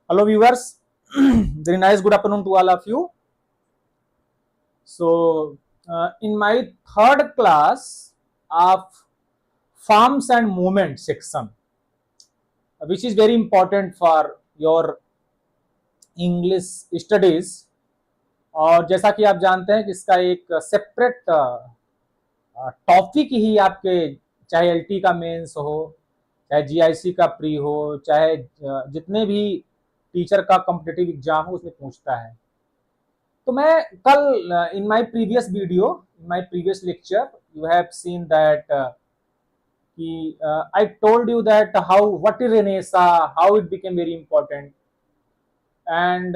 Hello viewers, very nice good afternoon to all of you. So in my third class of forms and movement section, which is very important for your English studies, और जैसा कि आप जानते हैं कि इसका एक separate topic ही आपके चाहे एलटी का मेंस हो, चाहे जीआईसी का प्री हो, चाहे जितने भी टीचर का कॉम्पिटिटिव एग्जाम हो उसमें पूछता है। तो मैं कल in my previous video, in my previous lecture, you have seen that कि I told you that how what is renaissance, how it became very important, and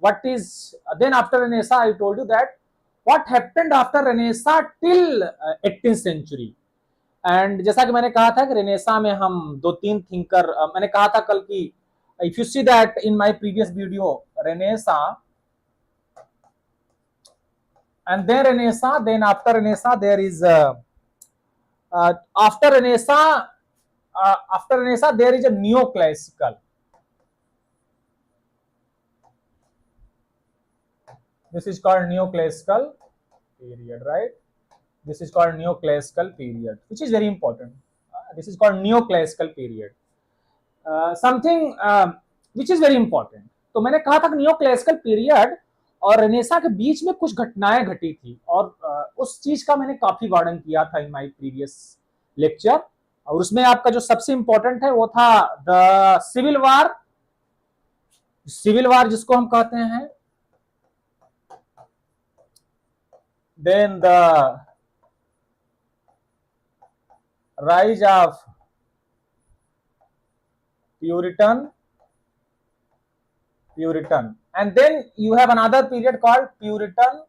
what is then after Renaissance I told you that what happened after Renaissance till 18th century. And जैसा कि मैंने कहा था कि Renaissance में हम दो तीन थिंकर, मैंने कहा था कल की, if you see that in my previous video Renaissance and then Renaissance, then after Renaissance there is after Renaissance there is a neoclassical. This is called neoclassical period, right? This is called neoclassical period, which is very important. This is called neoclassical period. Something which is very important. तो मैंने कहा था कि neoclassical period और Renaissance के बीच में कुछ घटनाएं घटी थी, और उस चीज का मैंने काफी वर्णन किया था इन माय प्रीवियस लेक्चर। और उसमें आपका जो सबसे इंपॉर्टेंट है वो था द सिविल वार, जिसको हम कहते हैं, then the rise of Puritan, and then you have another period called Puritan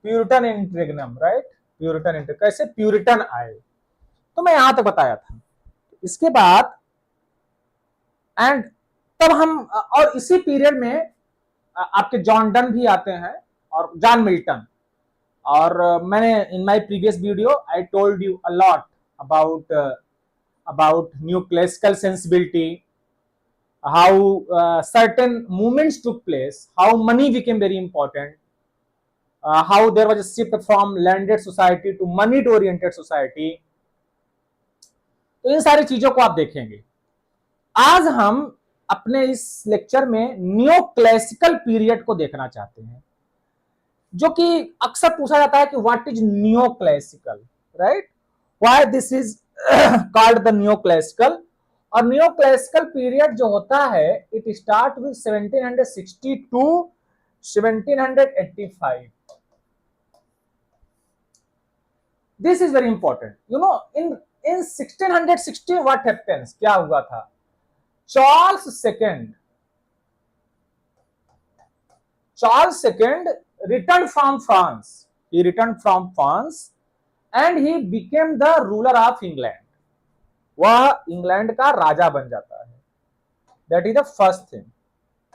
interregnum, right? Puritan interregnum, कैसे प्यूरिटन आए, तो मैं यहां तक बताया था। इसके बाद एंड तब हम, और इसी पीरियड में आपके जॉन डन भी आते हैं और जॉन मिल्टन। और मैंने in my previous video I told you a lot about new classical sensibility, how certain movements took place, how money became very important, how there was a shift from landed society to money oriented society. तो इन सारी चीजों को आप देखेंगे। आज हम अपने इस लेक्चर में न्यू क्लासिकल पीरियड को देखना चाहते हैं, जो कि अक्सर पूछा जाता है कि what is new classical, right? Why this is called the new classical. और न्यू क्लासिकल पीरियड जो होता है, it start with 1760 to 1785। This is very important, you know. In 1660 what happens, क्या हुआ था? Charles second returned from France. He returned from France and he became the ruler of England. वह England का राजा बन जाता है। That is the first thing.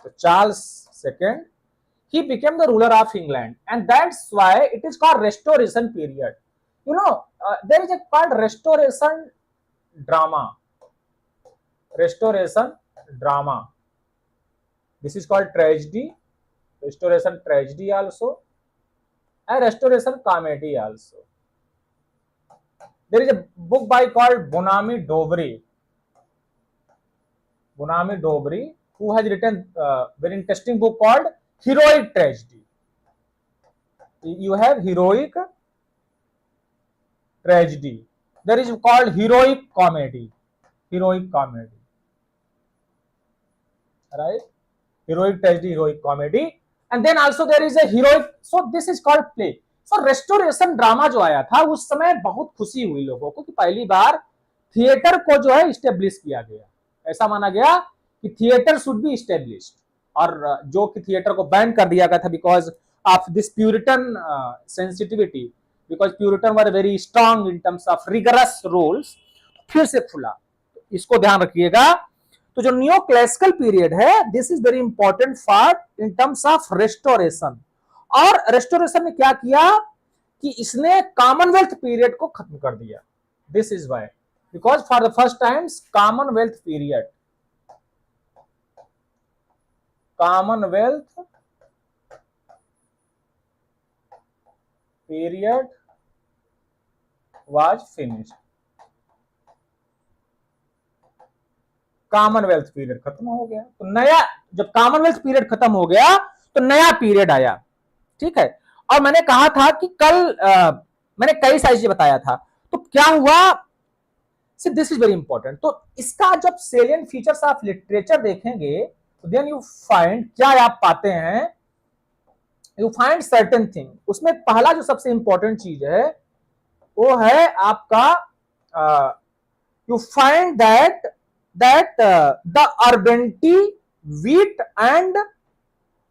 So Charles II, he became the ruler of England, and that's why it is called Restoration period. You know, there is a called Restoration drama. Restoration drama. This is called tragedy. Restoration tragedy also, and Restoration comedy also. There is a book by called Bonamy Dobry, who has written a very interesting book called Heroic Tragedy. You have heroic tragedy. There is called heroic comedy, right? Heroic tragedy, heroic comedy. And then also there is a heroic, so this is called play. So restoration drama जो आया था उस समय बहुत खुशी हुई लोगों को कि पहली बार थिएटर को जो है इस्टेब्लिश किया गया। ऐसा माना गया कि थिएटर शुड बी इस्टेब्लिश्ड, और जो कि थिएटर को बैन कर दिया गया था because of this Puritan sensitivity, because Puritan were very strong in terms of rigorous rules. फिर से खुला, इसको ध्यान रखिएगा। तो जो न्यू क्लासिकल पीरियड है, this is very important for in terms of restoration, और रेस्टोरेशन ने क्या किया कि इसने कॉमनवेल्थ पीरियड को खत्म कर दिया। This is why, because for the first times commonwealth period was finished. Commonwealth period खत्म हो गया, तो नया, जब कॉमनवेल्थ पीरियड खत्म हो गया तो नया पीरियड आया। ठीक है, और मैंने कहा था कि कल मैंने कई सारी चीजें बताया था, तो क्या हुआ, दिस इज वेरी इंपॉर्टेंट। तो इसका जब सेलियंट फीचर्स ऑफ लिटरेचर देखेंगे तो देन यू फाइंड, क्या आप पाते हैं, यू फाइंड सर्टेन थिंग। उसमें पहला जो सबसे इंपॉर्टेंट चीज है वो है आपका, you find that the urbanity, wit and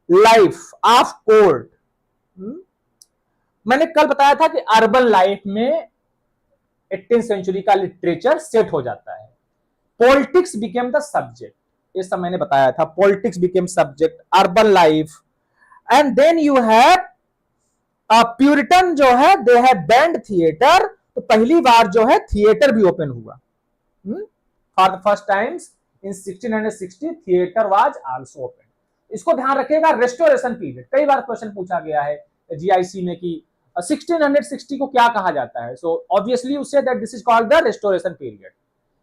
life of court. मैंने कल बताया था कि अर्बन लाइफ में 18th सेंचुरी का लिटरेचर सेट हो जाता है। पॉलिटिक्स बिकेम द सब्जेक्ट, ये सब मैंने बताया था। Politics became subject, urban life, and then you have puritan जो है, दे हैव बैंड थिएटर। तो पहली बार जो है थिएटर भी ओपन हुआ। For the first times in 1660 theatre was also open. इसको ध्यान रखिएगा, रेस्टोरेशन पीरियड कई बार क्वेश्चन पूछा गया है जीआईसी में कि 1660 को क्या कहा जाता है। So obviously you say that this is called the restoration period.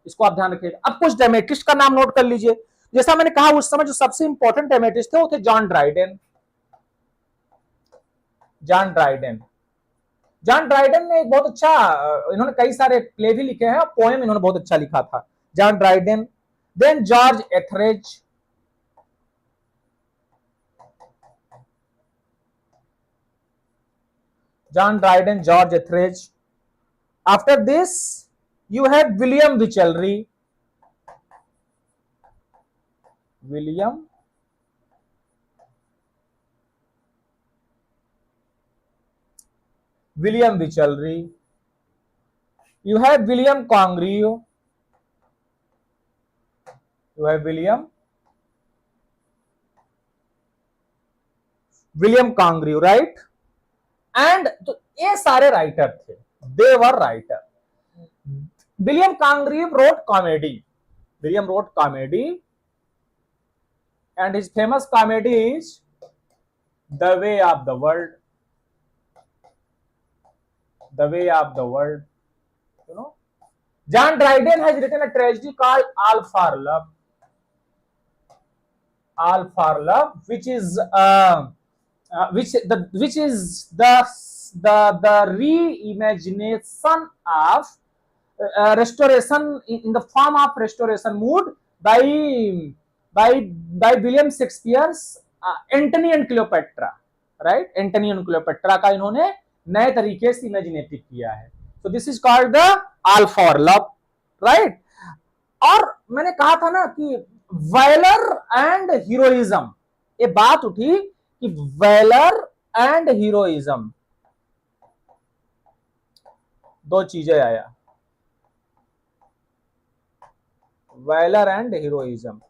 इसको आप ध्यान रखिएगा। अब कुछ ड्रामेटिस्ट का नाम नोट कर लीजिए। जैसा मैंने कहा उस समय जो सबसे इंपॉर्टेंट ड्रामेटिस्ट थे वो थे जॉन ड्राइडेन। जॉन ड्राइडेन ने एक बहुत अच्छा, इन्होंने कई सारे प्ले भी लिखे हैं, पोएम इन्होंने बहुत अच्छा लिखा था, John Dryden. Then George Etherege, John Dryden, George Etheridge. After this, you have William Wycherley. William Wycherley. You have William Congreve. You have William Congreve, right? And तो ये सारे राइटर थे, they were writer. William Congreve wrote comedy, and his famous comedy is the way of the world, you know. John Dryden has written a tragedy called all for love, which is which is the reimagination of restoration in the form of restoration mood by William Shakespeare's Antony and Cleopatra, right? Antony and Cleopatra का इन्होंने नए तरीके से imaginative किया है। So this is called the All for Love, right? और मैंने कहा था ना कि वैलर एंड हीरोइज्म, ये बात उठी कि वैलर एंड हीरोइज्म दो चीजें आया, वैलर एंड हीरोइज्म।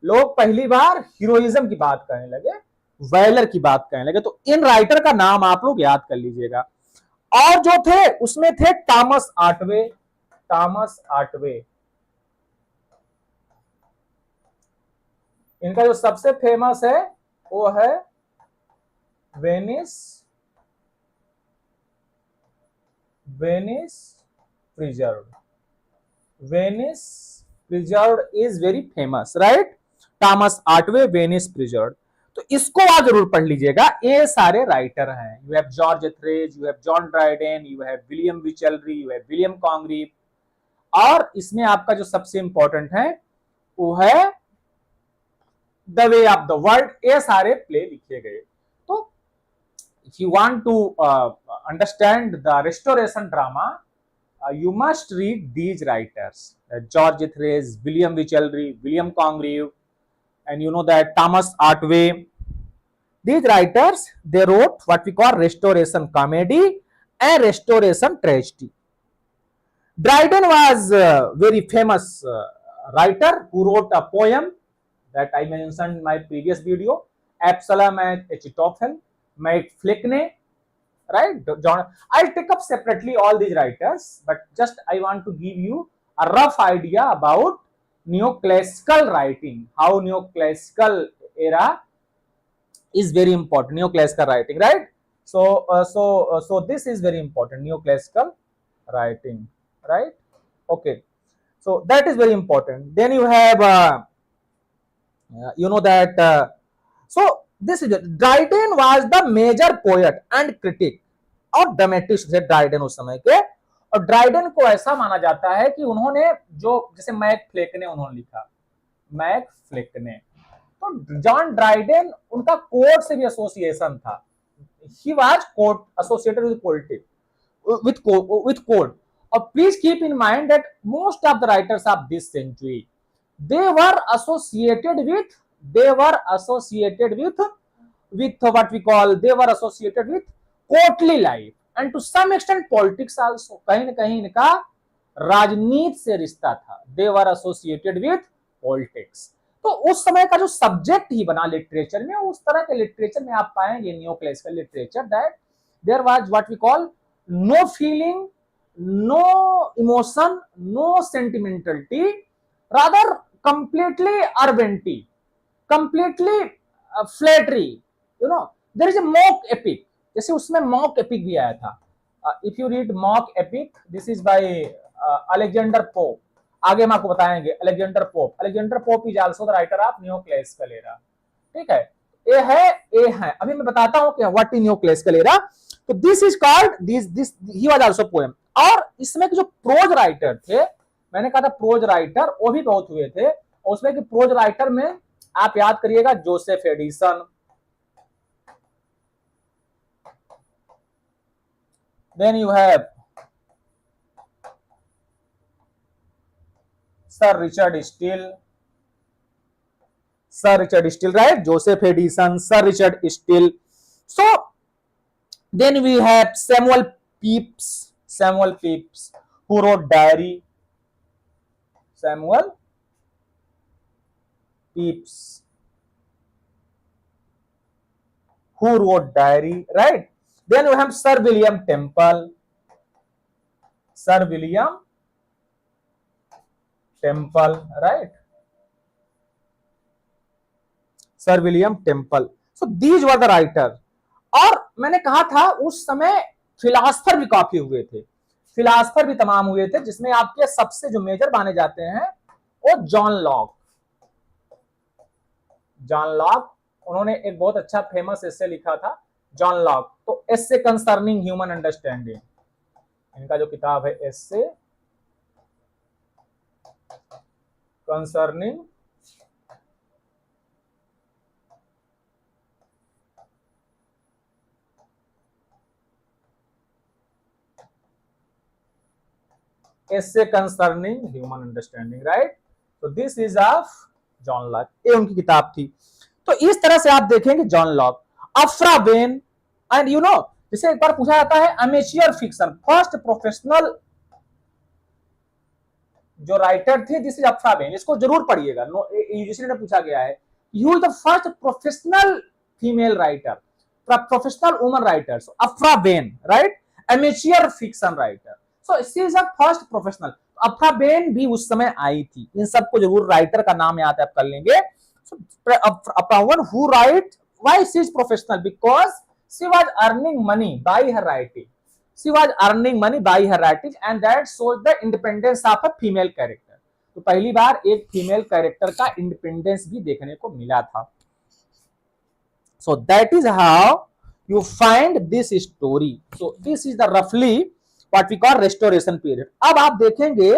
लोग पहली बार हीरोइज्म की बात कहने लगे, वैलर की बात कहने लगे। तो इन राइटर का नाम आप लोग याद कर लीजिएगा। और जो थे उसमें थे टॉमस आर्टवे। इनका जो सबसे फेमस है वो है Venice preserved is very famous, right? Thomas Otway, Venice preserved. तो इसको आप जरूर पढ़ लीजिएगा, ये सारे राइटर हैं। You have George Etherege, you have John Dryden, you have William Wycherley, you have William Congreve, और इसमें आपका जो सबसे इंपॉर्टेंट है वो है the way of the world. ये सारे प्ले लिखे गए। तो if you want to understand the restoration drama, you must read these writers, George Etheridge, William Wycherley, William Congreve, and you know that Thomas Artway. These writers, they wrote what we call restoration comedy and restoration tragedy. Dryden was a very famous writer who wrote a poem that I mentioned in my previous video, Absalom and Achitophel. Mike Fleckney, right? John, I'll take up separately all these writers, but just I want to give you a rough idea about neoclassical writing, how neoclassical era is very important, neoclassical writing, right? So this is very important, neoclassical writing, right? Okay, so that is very important. Then you have you know that so this is it. Dryden was the major poet and critic और dramatist थे Dryden उस समय के, और Dryden को ऐसा माना जाता है कि उन्होंने जो जैसे मैक फ्लेक ने उन्होंने लिखा, मैक फ्लेक ने, तो जॉन ड्राइडन उनका कोर्ट से भी एसोसिएशन था, he was court associated with politics with code. Please keep in mind that most of the writers of this century, they were associated with what we call, they were associated with courtly life and to some extent politics also. कहीं न कहीं इनका राजनीति से रिश्ता था. They were associated with politics. तो उस समय का जो सब्जेक्ट ही बना लिटरेचर में, उस तरह के लिटरेचर में आप पाएंगे neoclassical literature, that there was what we call no feeling, no emotion, no sentimentality, rather completely urbanity, completely flattery, you know. There is a mock epic, जैसे उसमें mock epic भी आया था. If you read mock epic, this is by Alexander Pope. आगे हम आपको बताएंगे Alexander Pope is also the writer of neoclassical era. ठीक है, ए है. अभी मैं बताता हूं कि व्हाट इज न्यूक्लासिकल एरा. तो this is called this he was also poem. और इसमें जो प्रोज राइटर थे, मैंने कहा था प्रोज राइटर वो भी बहुत हुए थे, और उसमें कि प्रोज राइटर में आप याद करिएगा Joseph Addison, then you have sir Richard Steele, right? Joseph Edison, Sir Richard Steele. So then we have Samuel Pepys, who wrote diary. Samuel Pepys, who wrote diary, right? Then we have Sir William Temple, right? Sir William Temple. So these were the writer. और मैंने कहा था उस समय philosopher भी काफी हुए थे, फिलासफर भी तमाम हुए थे, जिसमें आपके सबसे जो मेजर माने जाते हैं वो जॉन लॉक. उन्होंने एक बहुत अच्छा फेमस एसे लिखा था जॉन लॉक. तो एसे कंसर्निंग ह्यूमन अंडरस्टैंडिंग, इनका जो किताब है एसे कंसर्निंग ह्यूमन अंडरस्टैंडिंग, राइट? तो this is of John Locke, ये उनकी किताब थी. तो इस तरह से आप देखेंगे John Locke, Aphra Behn, and you know, जिसे एक बार पूछा जाता है अमेच्योर फिक्शन, फर्स्ट प्रोफेशनल जो राइटर थे, दिस इज अफ्रा बेन. इसको जरूर पढ़िएगा, यूजीसी ने पूछा गया है, you is the first professional female writer, professional woman writer. So Aphra Behn, right? Amateur fiction writer. So she is a first professional. Aphra Behn भी उस समय आई थी. इन सबको जरूर राइटर का नाम याद आप कर लेंगे. Aphra one who write, why she is professional? Because she was earning money by her writing. She was earning money by her writing and that shows the independence of a female character. तो पहली बार एक female character का independence भी देखने को मिला था. So that is how you find this story. So this is the roughly what we call restoration period. अब आप देखेंगे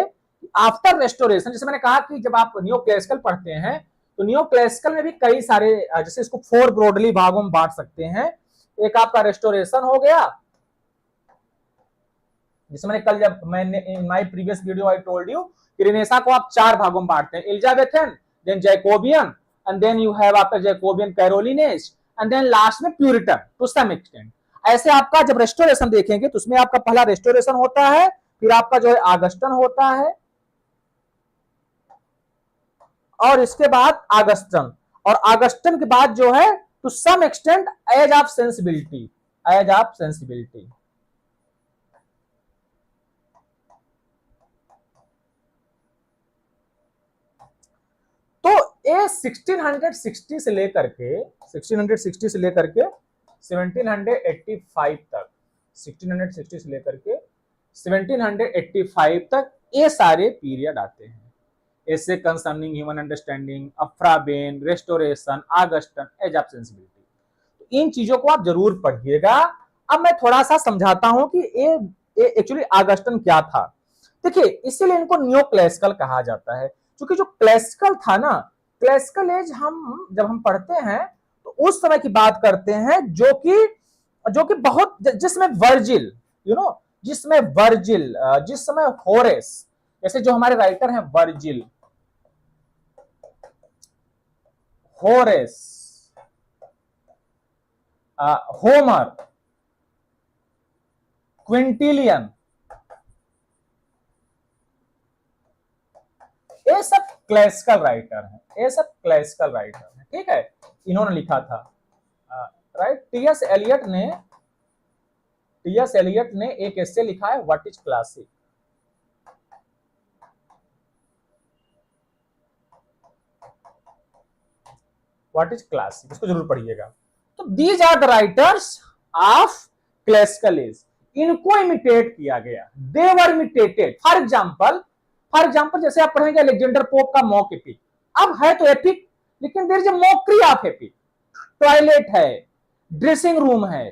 आफ्टर रेस्टोरेशन, जैसे मैंने कहा कि जब आप न्यू क्लासिकल पढ़ते हैं तो न्यू क्लासिकल में भी कई सारे, जैसे इसको 4 ब्रॉडली भागों में बांट सकते हैं. एक आपका रेस्टोरेशन हो गया, जिसे मैंने कल जब मैंने in my previous video I told you कि रिनेसा को आप 4 भागों में बांटते हैं, Elizabethan, then Jacobean, and then you have after Jacobean Carolines, and then last में प्यूरिटन टू सम एक्सटेंट. ऐसे आपका जब रेस्टोरेशन देखेंगे तो उसमें आपका पहला रेस्टोरेशन होता है, फिर आपका जो है आगस्टन होता है, और इसके बाद आगस्टन, और आगस्टन के बाद जो है to some extent age of sensibility, age of sensibility. तो ये 1660 से लेकर के 1785 तक, 1660 से लेकर के 1785 तक ये सारे पीरियड आते हैं। ऐसे concerning human understanding, Aphra Behn, restoration, Augustan, age of sensibility. तो इन चीजों को आप जरूर पढ़िएगा। अब मैं थोड़ा सा समझाता हूं कि ये एक्चुअली आगस्टन क्या था। देखिए, इसीलिए इनको न्यो क्लासिकल कहा जाता है, क्योंकि जो क्लासिकल था ना, क्लासिकल एज हम जब हम पढ़ते हैं तो उस समय की बात करते हैं जो कि बहुत, जिसमें वर्जिल, जिसमें वर्जिल, जिस समय होरेस, जैसे जो हमारे राइटर हैं वर्जिल, होरेस, होमर, क्विंटिलियन, ये सब क्लासिकल राइटर हैं, ये सब क्लासिकल राइटर हैं, ठीक है। इन्होंने लिखा था, राइट। टीएस एलियट ने एक ऐसे लिखा है, what is classic. What is classic, इसको जरूर पढ़िएगा। तो these are the writers of classical age, इनको इमिटेट किया गया, they were imitated. For example जैसे आप पढ़ेंगे अलेक्जेंडर पोप का मॉक एपिक, अब है तो एपिक, लेकिन there is a mockery of epic. Toilet है, ड्रेसिंग रूम है,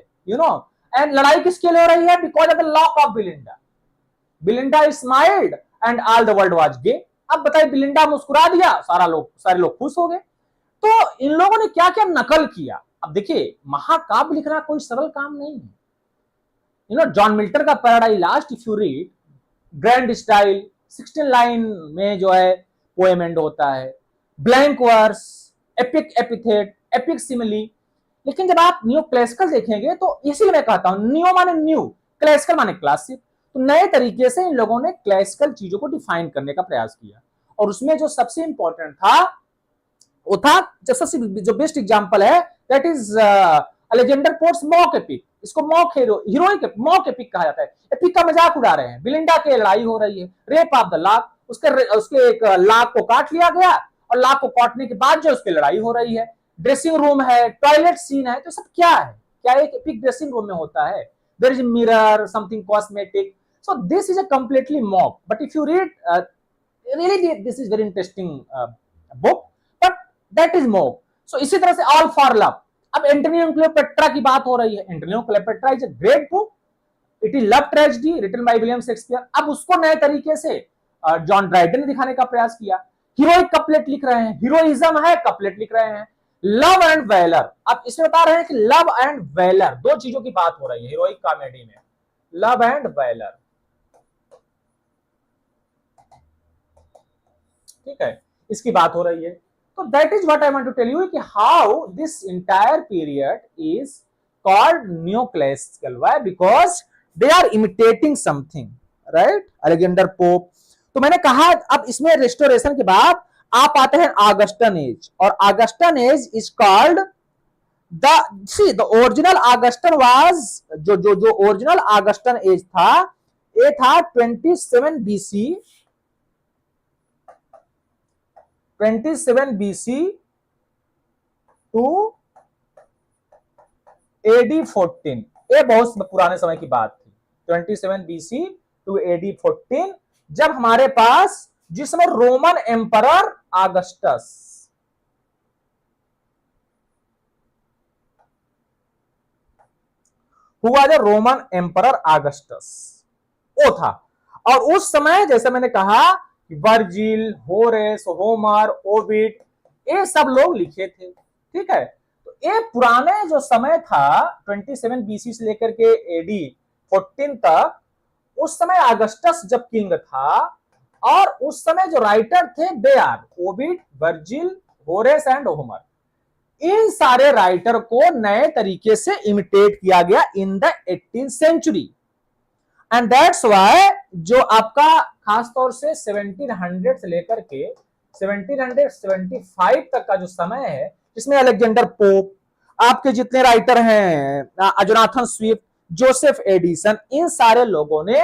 एंड लड़ाई किसके लिए हो रही है? Because of the lock of Belinda smiled and all the world was गे। अब बताइए, बिलिंडा मुस्कुरा दिया, सारे लोग खुश हो गए। तो इन लोगों ने क्या क्या नकल किया। अब देखिए, महाकाव्य लिखना कोई सरल काम नहीं है। जॉन मिल्टन का paradise lost, if you read, grand style, 16 line में जो है पोएम एंड होता है, blank verse, epic epithet, epic simile. लेकिन जब आप न्यू क्लासिकल देखेंगे तो इसीलिए मैं कहता हूं, न्यू माने न्यू, क्लासिकल माने क्लासिक। तो नए तरीके से इन लोगों ने क्लासिकल चीजों को डिफाइन करने का प्रयास किया, और उसमें जो सबसे इंपॉर्टेंट था वो था, जो बेस्ट एग्जांपल है, that is Alexander pops mock epic. इसको हीरोइक मॉक एपिक कहा जाता है। एपिक का मजाक उड़ा रहे हैं, बिलिंडा के लड़ाई हो रही है, रेप ऑफ द लाक, उसके एक लाक को काट लिया गया, और लाक को काटने के बाद जो उसकी लड़ाई हो रही है, ड्रेसिंग रूम है, टॉयलेट सीन है, तो सब क्या है, क्या एक एपिक ड्रेसिंग रूम में होता है? There is mirror, something cosmetic, so this is a completely mock. But if you read, really this is very interesting book, but that is mock. So इसी तरह से ऑल फॉर लव। अब Antonio Cleopatra की बात हो रही है। Antonio Cleopatra is a great book, it is love tragedy written by William Shakespeare. अब उसको नए तरीके से जॉन ड्राइडन ने दिखाने का प्रयास किया। हीरोइक कपलेट लिख रहे हैं, हीरोइज्म है, कपलेट लिख रहे हैं। लव एंड वेलर, अब इसमें बता रहे हैं कि लव एंड वेलर, दो चीजों की बात हो रही है हीरोइक कॉमेडी में, लव एंड वेलर, ठीक है, इसकी बात हो रही है। तो that is what I want to tell you कि how this entire period is called new classical. Why? Because they are imitating something, right? Alexander Pope. तो मैंने कहा, अब इसमें रेस्टोरेशन के बाद आप आते हैं ऑगस्टन एज, और Augustan age is called the original Augustan was, जो ओरिजिनल ऑगस्टन एज था, ये था 27 बीसी, 27 बीसी टू एडी 14। ये बहुत पुराने समय की बात थी, 27 बीसी टू एडी 14, जब हमारे पास जिस समय रोमन एम्परर ऑगस्टस, हुआ जो रोमन एम्परर ऑगस्टस, वो था। और उस समय जैसे मैंने कहा, वर्जिल, होरेस, होमर, ओविड, ये सब लोग लिखे थे, ठीक है। तो ये पुराने जो समय था 27 बीसी से लेकर के एडी 14 तक, उस समय अगस्टस जब किंग था, और उस समय जो राइटर थे they are Ovid, Virgil, Horace and Homer. इन सारे राइटर को नए तरीके से इमिटेट किया गया in the 18th century, and that's why जो आपका खासतौर से 1700 से लेकर के 1775 तक का जो समय है, जिसमें अलेक्जेंडर पोप, आपके जितने राइटर हैं, जोनाथन स्विफ्ट, जोसेफ एडिसन, इन सारे लोगों ने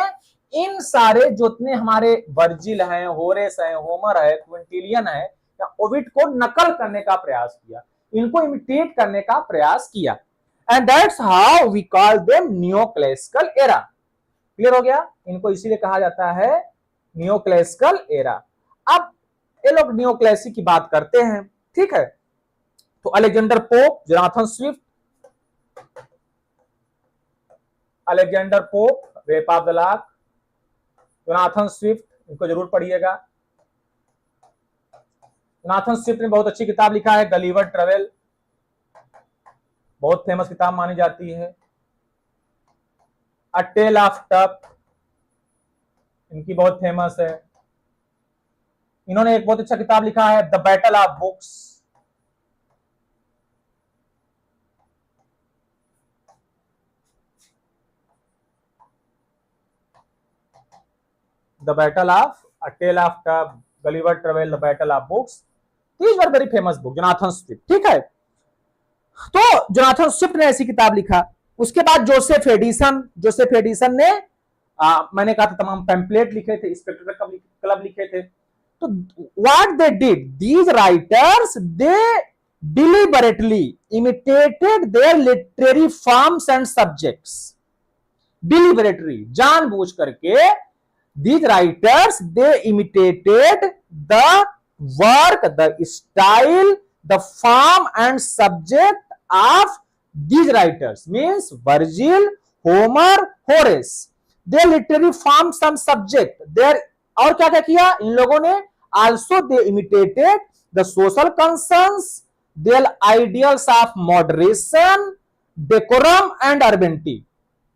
इन सारे जितने हमारे वर्जिल हैं, होरेस हैं, होमर है, क्विंटिलियन है या ओविड को नकल करने का प्रयास किया, इनको इमिटेट करने का प्रयास किया। And that's how we call them neo classical era. Clear हो गया? इनको इसीलिए कहा जाता है न्यो क्लासिकल एरा। अब ये लोग न्यो क्लासिक की बात करते हैं, ठीक है। तो Alexander pope, Jonathan Swift, Alexander pope, rape of the lock, Jonathan Swift, इनको जरूर पढ़िएगा। जोनाथन स्विफ्ट ने बहुत अच्छी किताब लिखा है, गलीवर ट्रेवल, बहुत फेमस किताब मानी जाती है। अ टेल ऑफ टप, इनकी बहुत फेमस है। इन्होंने एक बहुत अच्छा किताब लिखा है, the battle of books. The battle of, a tale of tub, Gulliver travel, the battle of books, these were very famous book, Jonathan Swift, ठीक है। तो जोनाथन स्विफ्ट ने ऐसी किताब लिखा। उसके बाद जोसेफ एडिसन, जोसेफ एडिसन ने मैंने कहा था तमाम पैम्पलेट लिखे थे, स्पेक्ट्रल क्लब लिखे थे। तो what they did, these writers they deliberately imitated their literary forms and subjects. Deliberately, जानबूझ करके, these writers they imitated the work, the style, the form and subject of these writers, means Virgil, Homer, Horace, their literary form, some subject their। और क्या क्या किया इन लोगों ने? also they imitated the social concerns, their ideals of moderation, decorum and urbanity।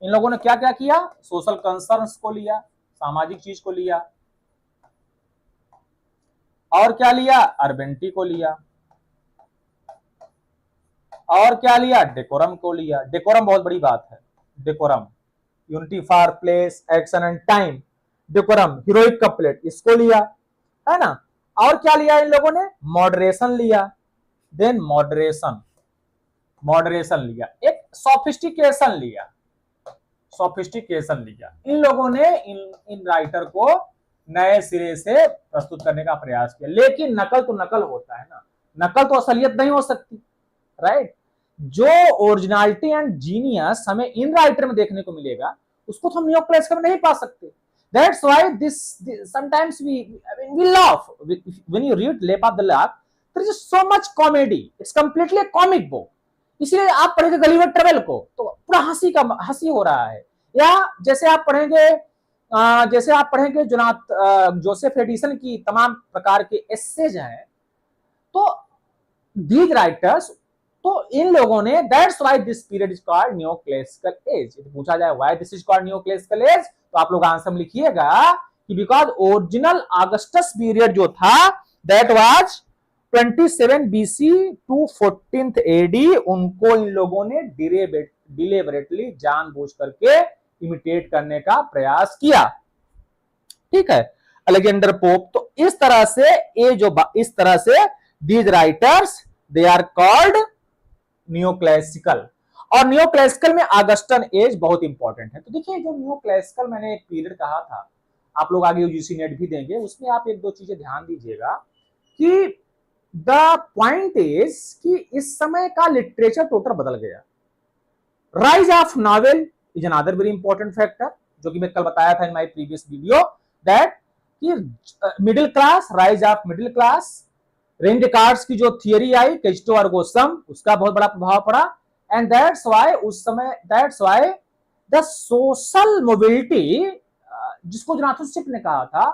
इन लोगों ने क्या क्या किया? सोशल कंसर्न्स को लिया, सामाजिक चीज को लिया, और क्या लिया? अर्बेंटी को लिया, और क्या लिया? डेकोरम को लिया। डेकोरम बहुत बड़ी बात है। Decorum, unity for place, action and time, decorum, heroic couplet, इसको लिया, है ना। और क्या लिया इन लोगों ने? मॉडरेशन लिया, देन मॉडरेशन, मॉडरेशन लिया, एक सोफिस्टिकेशन लिया, सोफिस्टिकेशन लिया। इन लोगों ने इन राइटर को नए सिरे से प्रस्तुत करने का प्रयास किया। लेकिन नकल तो नकल होता है ना, नकल तो असलियत नहीं हो सकती, राइट। जो ओरिजिनलिटी एंड जीनियस हमें इन राइटर में देखने को मिलेगा, उसको तो हम न्यू क्लासिकल में नहीं पा सकते। That's why this sometimes we laugh when you read Lep of the Lap. There is so much comedy. It's completely a comic book. इसलिए आप पढ़ेंगे गलीवर ट्रेवल को तो पूरा हंसी हो रहा है। या जैसे आप पढ़ेंगे जोसेफ एडिसन की तमाम प्रकार के एसेज हैं, तो दीज राइटर्स, तो इन लोगों ने, that's why this period is called new classical as. पूछा जाए why this is called new classical as, तो आप लोग आंसर में लिखिएगा कि बिकॉज ओरिजिनल ऑगस्टस पीरियद जो था, that was 27 BC to 14th AD, उनको इन लोगों ने डिलिबरेटली, जानबूझ करके इमिटेट करने का प्रयास किया, ठीक है। अलेक्जेंडर पोप, तो इस तरह से these writers they are called new classical. और न्यू क्लासिकल में ऑगस्टन एज बहुत इंपॉर्टेंट है। तो देखिए, जो न्यू क्लासिकल मैंने एक पीरियड कहा था, आप लोग आगे यूजीसी नेट भी देंगे, उसमें आप एक दो चीजें ध्यान दीजिएगा कि द पॉइंट इज कि इस समय का लिटरेचर टोटल बदल गया। Rise of novel is another very important factor, जो कि मैं कल बताया था in my previous video, that कि middle class, rise of middle class, Rene Descartes की जो थियरी आई, कैस्टो अर्गो सम, उसका बहुत बड़ा प्रभाव पड़ा। And that's why the social mobility, जिसको जोनाथन स्विफ्ट ने कहा था,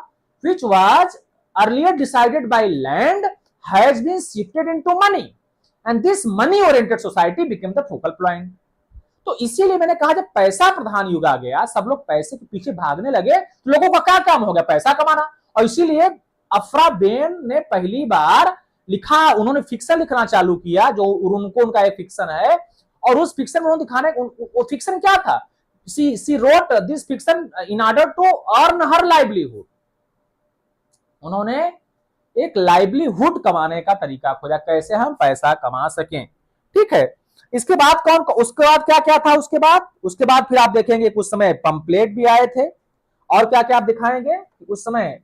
which was earlier decided by land, has been shifted into money and this money oriented society became the focal point। तो इसीलिए मैंने कहा जब पैसा प्रधान युग आ गया, सब लोग पैसे के पीछे भागने लगे, तो लोगों का क्या काम हो गया? पैसा कमाना। और इसीलिए अफ्रा बेन ने पहली बार लिखा, उन्होंने फिक्शन लिखना चालू किया, जो उनका एक फिक्शन है, और उस फिक्शन में उन्होंने दिखाने, वो फिक्शन क्या था? She wrote this fiction in order to earn her livelihood. उन्होंने एक लाइवलीहुड कमाने का तरीका खोजा, कैसे हम पैसा कमा सकें, ठीक है। इसके बाद कौन, उसके बाद क्या क्या था, उसके बाद फिर आप देखेंगे कुछ समय पंपलेट भी आए थे, और क्या क्या आप दिखाएंगे उस समय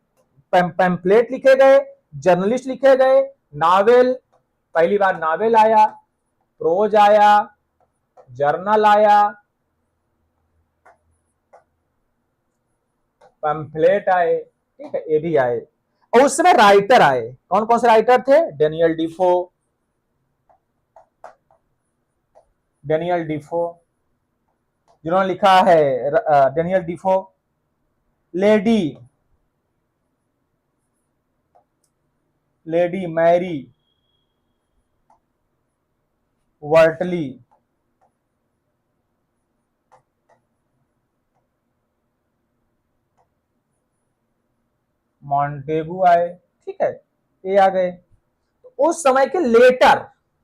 पैम्पलेट लिखे गए, जर्नलिस्ट लिखे गए, नावेल, पहली बार नावेल आया, प्रोज आया, जर्नल आया, पैम्फलेट आए, ठीक है, ये भी आए। और उस समय राइटर आए, कौन कौन से राइटर थे, डेनियल डिफो जिन्होंने लिखा है, Daniel Defoe, Lady Mary Wortley, Montagu आए, ठीक है, ये आ गए। तो उस समय के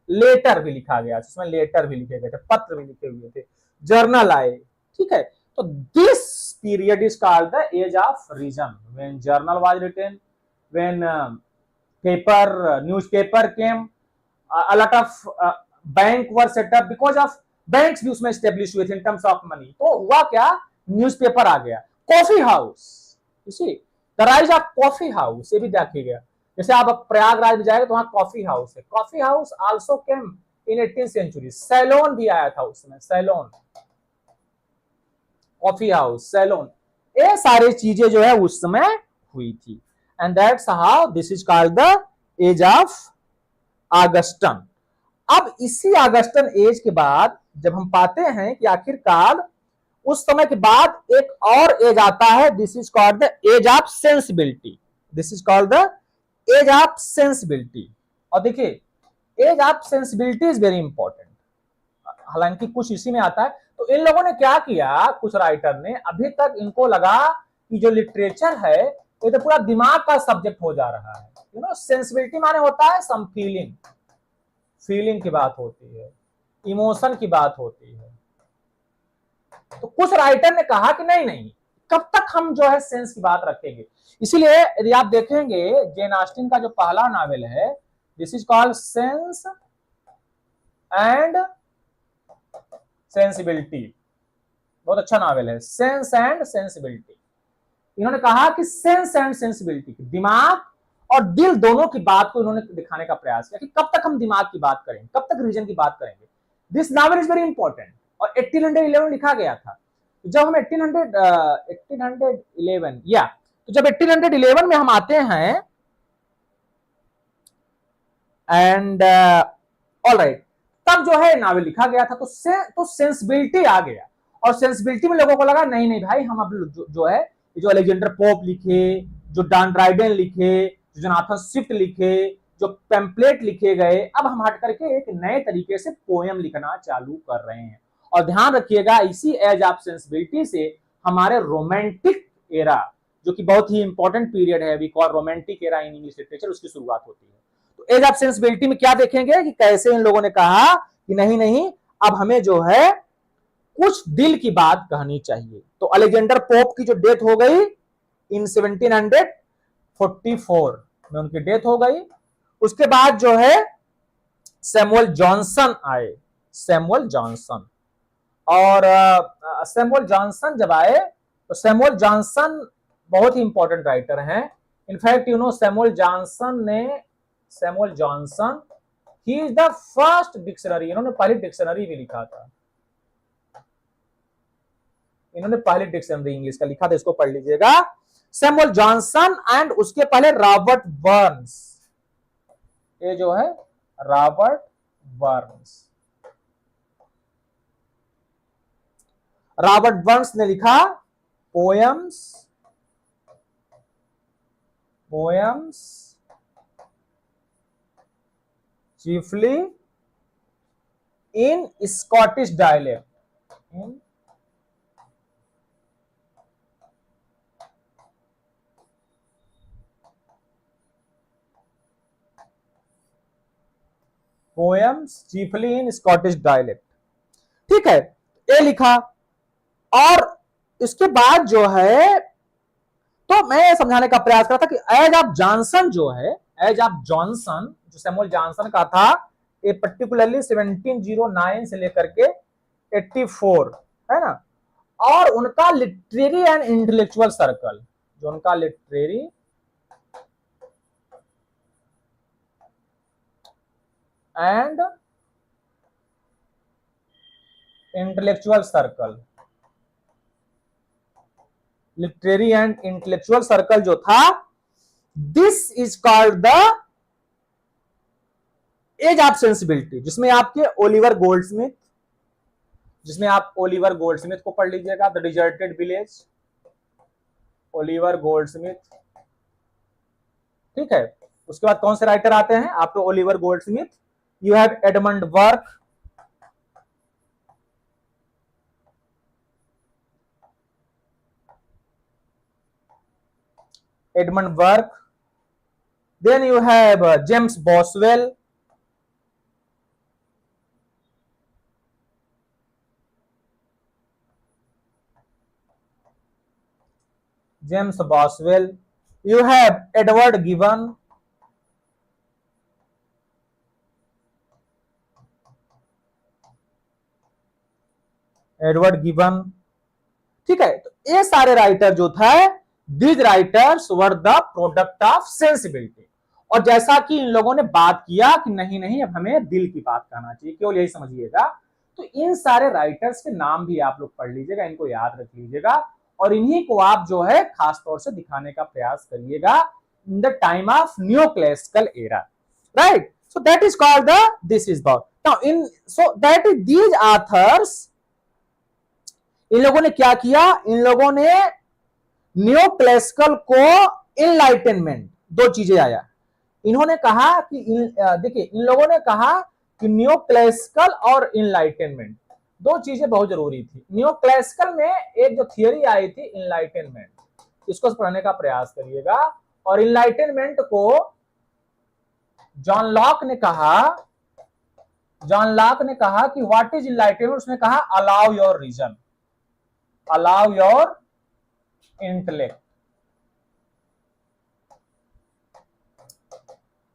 लेटर भी लिखा गया, जिसमें लेटर भी लिखे गए थे, पत्र भी लिखे हुए थे, जर्नल आए, ठीक है। तो this period is called the age of reason, when journal was written, when paper newspaper came, a lot of bank were setup because of banks भी उसमें स्टेब्लिश हुए थे इन टर्म्स ऑफ मनी। तो हुआ क्या, न्यूज़पेपर आ गया, coffee house, the rise of coffee house, ये भी देखिएगा। जैसे आप प्रयागराज में जाएंगे तो वहां कॉफी हाउस है, कॉफी हाउस आल्सो केम इन 18th सेंचुरी। सैलून भी आया था उस समय, सैलून, कॉफी हाउस, सैलून, ये सारी चीजें जो है उस समय हुई थी। And that's how this is called the age of Augustan. अब इसी ऑगस्टन एज के बाद जब हम पाते हैं कि आखिरकार उस समय के बाद एक और एज आता है, this is called the age of sensibility, this is called the age of sensibility. और देखिए age of sensibility is very important, हालांकि कुछ इसी में आता है। तो इन लोगों ने क्या किया, कुछ राइटर ने, अभी तक इनको लगा कि जो लिटरेचर है ये तो पूरा दिमाग का सब्जेक्ट हो जा रहा है, यू नो, सेंसिबिलिटी माने होता है सम फीलिंग की बात होती है, इमोशन की बात होती है। तो कुछ राइटर ने कहा कि नहीं, कब तक हम जो है सेंस की बात रखेंगे। इसीलिए यदि आप देखेंगे जेन ऑस्टिन का जो पहला नावल है, this is called sense and sensibility, बहुत अच्छा नावल है, सेंस एंड सेंसिबिलिटी। इन्होंने कहा कि सेंस एंड सेंसिबिलिटी, दिमाग और दिल दोनों की बात को इन्होंने दिखाने का प्रयास किया कि कब तक हम दिमाग की बात करेंगे, कब तक रीजन की बात करेंगे। This novel is very important, और 1811 लिखा गया था। जब हम 1811 या तो जब 1811 में हम आते हैं, एंड ऑलराइट, तब जो है नावल लिखा गया था। तो सेंसिबिलिटी आ गया, और सेंसिबिलिटी में लोगों को लगा नहीं भाई, हम अब जो है जो अलेक्जेंडर पोप लिखे, जो डॉन ड्राइडन लिखे, जो जोनाथन स्विफ्ट लिखे, जो पैम्पलेट लिखे गए, अब हम हट करके एक नए तरीके से पोएम लिखना चालू कर रहे हैं। और ध्यान रखिएगा, इसी एज ऑफ सेंसिबिलिटी से हमारे रोमांटिक एरा, जो कि बहुत ही इंपॉर्टेंट पीरियड है, we call romantic era in English literature, उसकी शुरुआत होती है। तो एज ऑफ सेंसिबिलिटी में क्या देखेंगे कि कैसे इन लोगों ने कहा कि नहीं, अब हमें जो है कुछ दिल की बात कहनी चाहिए। तो अलेक्जेंडर पोप की जो डेथ हो गई इन 1744 में, उनकी डेथ हो गई। उसके बाद जो है सैमुअल जॉनसन आए, सैमुअल जॉनसन, और सैमुअल जॉनसन जब आए तो सैमुअल जॉनसन बहुत ही इंपॉर्टेंट राइटर हैं। In fact you know Samuel Johnson he is the first dictionary, इन्होंने पहली डिक्शनरी भी लिखा था, इन्होंने पहली डिक्शनरी इंग्लिश का लिखा था, इसको पढ़ लीजिएगा, सैमुअल जॉनसन। एंड उसके पहले रॉबर्ट बर्न्स, ये जो है रॉबर्ट बर्न्स ने लिखा poems chiefly in Scottish dialect, poems chiefly in Scottish dialect, ठीक है, ये लिखा। और इसके बाद जो है, तो मैं समझाने का प्रयास कर रहा था कि एज ऑफ जॉनसन जो है, एज ऑफ जॉनसन जो सैमुअल जॉनसन का था, ये पर्टिकुलरली 1709 से लेकर के 84 है ना। और उनका लिटरेरी एंड इंटेलेक्चुअल सर्कल, जो उनका literary and intellectual circle, literary and intellectual circle जो था, this is called the age of sensibility, जिसमें आपके ओलिवर गोल्डस्मिथ, जिसमें आप ओलिवर गोल्डस्मिथ को पढ़ लीजिएगा, the deserted village, Oliver Goldsmith, ठीक है। उसके बाद कौन से राइटर आते हैं आपको, Oliver Goldsmith, you have Edmund Burke, Edmund Burke, then you have James Boswell, James Boswell, you have Edward Gibbon, Edward Gibbon, ठीक है। तो ये सारे राइटर जो था, these writers were the product of sensibility. और जैसा कि इन लोगों ने बात किया कि नहीं नहीं अब हमें दिल की बात कहना चाहिए, केवल यही समझिएगा। तो इन सारे राइटर्स के नाम भी आप लोग पढ़ लीजिएगा, इनको याद रख लीजिएगा, और इन्हीं को आप जो है खास तौर से दिखाने का प्रयास करिएगा in the time of new classical era, right. So that is called the this is about now in, so that is these authors, इन लोगों ने क्या किया, इन लोगों ने न्यू क्लासिकल को इनलाइटनमेंट, दो चीजें आया। इन्होंने कहा कि देखिए इन लोगों ने कहा कि न्यू क्लासिकल और इनलाइटनमेंट दो चीजें बहुत जरूरी थी। न्यू क्लासिकल में एक जो थियरी आई थी इनलाइटनमेंट, इसको पढ़ने का प्रयास करिएगा। और इनलाइटनमेंट को जॉन लॉक ने कहा कि व्हाट इज इनलाइटनमेंट, उसने कहा allow your reason, allow your intellect,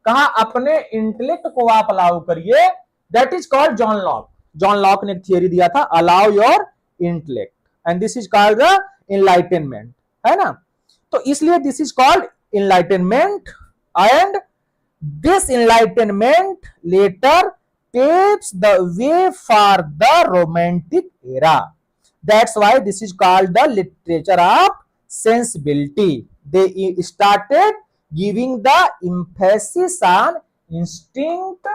कहा अपने इंटेलेक्ट को आप अलाउ करिए, that is called John Locke. John Locke ने एक थियरी दिया था, allow your intellect, and this is called the enlightenment, है ना। तो इसलिए this is called enlightenment, and this enlightenment later paves the way for the romantic era. That's why this is called the literature of sensibility. They started giving the emphasis on instinct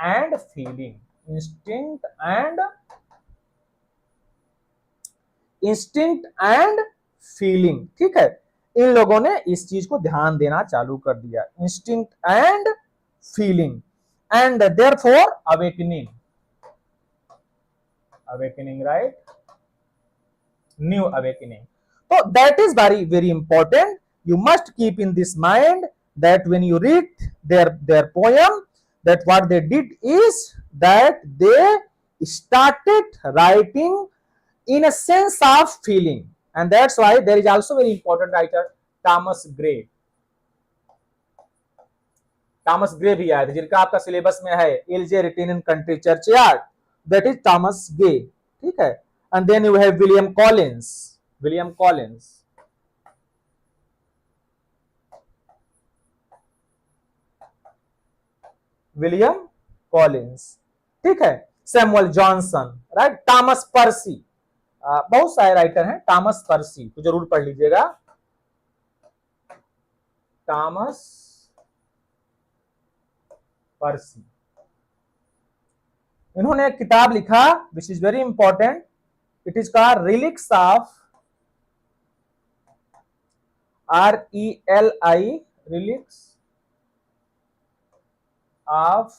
and feeling, instinct and feeling, ठीक है। इन लोगों ने इस चीज को ध्यान देना चालू कर दिया, instinct and feeling, and therefore awakening, right, new awakening. So that is very very important. You must keep in this mind that when you read their poem, that what they did is that they started writing in a sense of feeling, and that's why there is also very important writer Thomas Gray. Thomas Gray भी आया था, जिनका आपका syllabus में है elegy written in country churchyard, that is Thomas Gray, ठीक है। And then you have William Collins, ठीक है। सैमुअल जॉनसन, राइट, थॉमस पर्सी, बहुत सारे राइटर हैं। थॉमस पर्सी तो जरूर पढ़ लीजिएगा, थॉमस पर्सी। इन्होंने एक किताब लिखा which is very important, it is called relics of, RELI, relics of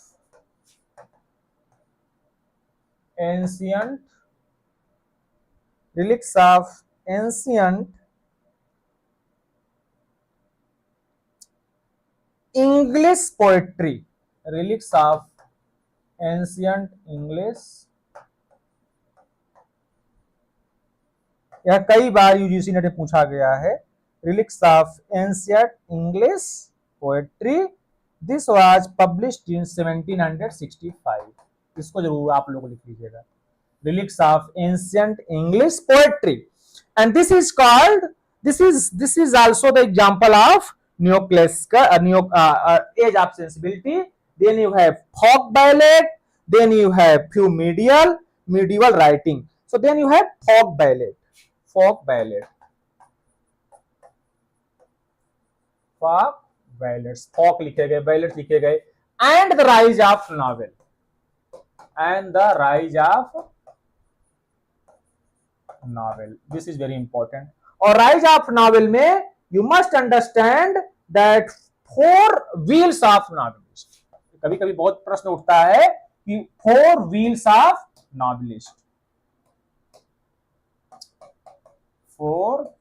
ancient, English poetry, relics of ancient English. यह कई बार यूजीसी नेट में पूछा गया है, relics of ancient English poetry, this was published in 1765. इसको जरूर आप लोग लिख लीजिएगा. Relics of ancient English poetry, and this is also the example of neoclassical age of sensibility. Then you have folk ballad, then you have few medieval writing. So then you have folk ballad, folk ballads, folk लिखे गए, ballads लिखे गए, and the rise of novel, this is very important. और rise of novel में you must understand that four wheels of novelist. कभी कभी बहुत प्रश्न उठता है कि four wheels of novelist, four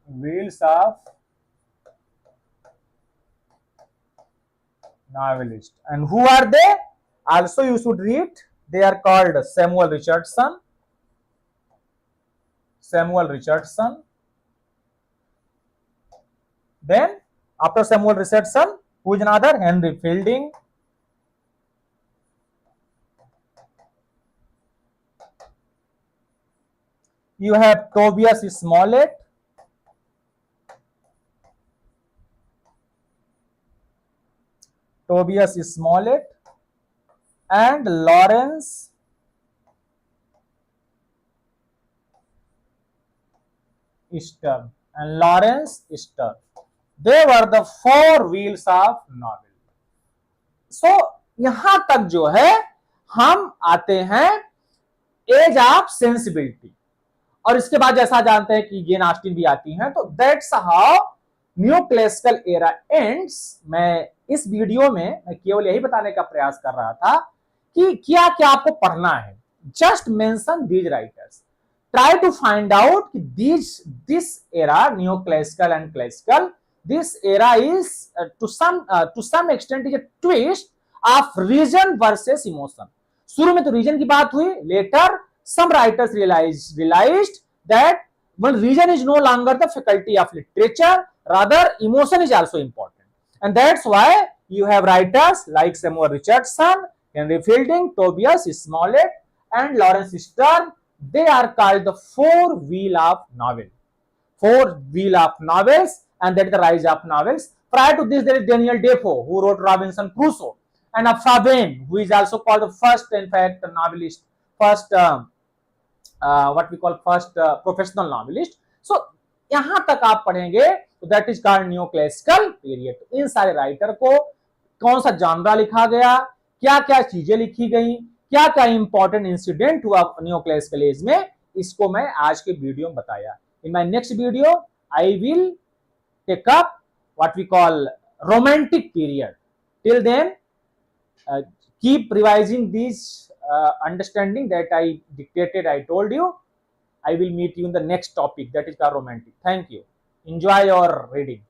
wheels of novelist, and who are they? Also you should read. They are called Samuel Richardson. Then after Samuel Richardson, who is another? Henry Fielding. You have Tobias Smollett. And Lawrence Stern. They were the four wheels of novel. So यहां तक जो है हम आते हैं as of sensibility, और इसके बाद जैसा जानते हैं कि जेन ऑस्टिन भी आती हैं. तो that's how new classical era ends. मैं इस वीडियो में मैं केवल यही बताने का प्रयास कर रहा था कि क्या क्या आपको पढ़ना है. Just mention these writers, try to find out कि this era new classical and classical, this era is to some extent is a twist of reason versus emotion. शुरू में तो रीजन की बात हुई, later some writers realized that when reason is no longer the faculty of literature, rather emotion is also important, and that's why you have writers like Samuel Richardson, Henry Fielding, Tobias Smollett, and Lawrence Stern. They are called the four wheel of novels, and that is the rise of novels. Prior to this, there is Daniel Defoe, who wrote Robinson Crusoe, and Fabian, who is also called the first, in fact, novelist, first what we call first professional novelist. So यहां तक आप पढ़ेंगे तो that is called new classical period. इन सारे writer को कौन सा जानरा लिखा गया, क्या क्या चीजें लिखी गई, क्या क्या इंपॉर्टेंट इंसिडेंट हुआ न्यू क्लासिकल एज में, इसको मैं आज के वीडियो में बताया. In my next video I will take up what we call romantic period. Till then keep revising these understanding that I dictated, I told you. I will meet you in the next topic, that is the romantic. Thank you. Enjoy your reading.